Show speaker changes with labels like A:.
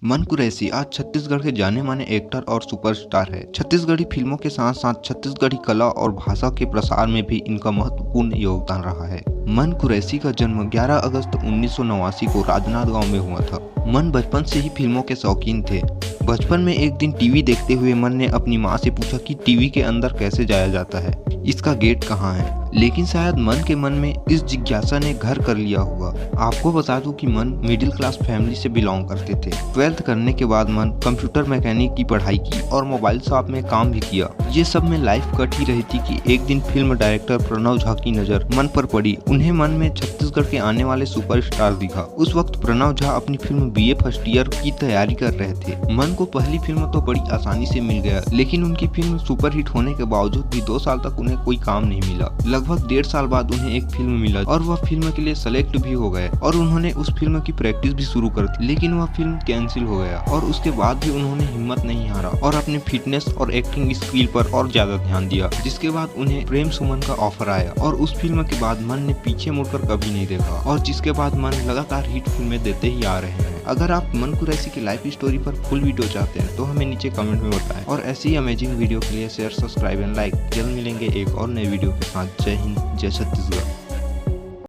A: मन कुरैशी आज छत्तीसगढ़ के जाने माने एक्टर और सुपरस्टार है। छत्तीसगढ़ी फिल्मों के साथ साथ छत्तीसगढ़ी कला और भाषा के प्रसार में भी इनका महत्वपूर्ण योगदान रहा है। मन कुरैशी का जन्म 11 अगस्त 1989 को राजनांदगांव में हुआ था। मन बचपन से ही फिल्मों के शौकीन थे। बचपन में एक दिन टीवी देखते हुए मन ने अपनी माँ से पूछा कि टीवी के अंदर कैसे जाया जाता है, इसका गेट कहाँ है। लेकिन शायद मन के मन में इस जिज्ञासा ने घर कर लिया होगा। आपको बता दूं कि मन मिडिल क्लास फैमिली से बिलोंग करते थे। 12th करने के बाद मन कंप्यूटर मैकेनिक की पढ़ाई की और मोबाइल शॉप में काम भी किया। ये सब में लाइफ कट ही रही थी कि एक दिन फिल्म डायरेक्टर प्रणव झा की नजर मन पर पड़ी। उन्हें मन में छत्तीसगढ़ के आने वाले सुपरस्टार दिखा। उस वक्त प्रणव झा अपनी फिल्म BA फर्स्ट ईयर की तैयारी कर रहे थे। मन को पहली फिल्म तो बड़ी आसानी से मिल गया, लेकिन उनकी फिल्म सुपरहिट होने के बावजूद भी 2 साल तक उन्हें कोई काम नहीं मिला। लगभग 1.5 साल बाद उन्हें एक फिल्म मिला और वह फिल्म के लिए सेलेक्ट भी हो गए और उन्होंने उस फिल्म की प्रैक्टिस भी शुरू कर दी। लेकिन वह फिल्म कैंसिल हो गया और उसके बाद भी उन्होंने हिम्मत नहीं हारा और अपने फिटनेस और एक्टिंग स्किल पर और ज्यादा ध्यान दिया। जिसके बाद उन्हें प्रेम सुमन का ऑफर आया और उस फिल्म के बाद मन ने पीछे मुड़कर कभी नहीं देखा और जिसके बाद मन लगातार हिट फिल्में देते ही आ रहे हैं। अगर आप मन कुरैशी की लाइफ स्टोरी पर फुल वीडियो चाहते हैं तो हमें नीचे कमेंट में बताएं और ऐसी ही अमेजिंग वीडियो के लिए शेयर, सब्सक्राइब एंड लाइक। जल्द मिलेंगे एक और नए वीडियो के साथ। जय हिंद, जय छत्तीसगढ़।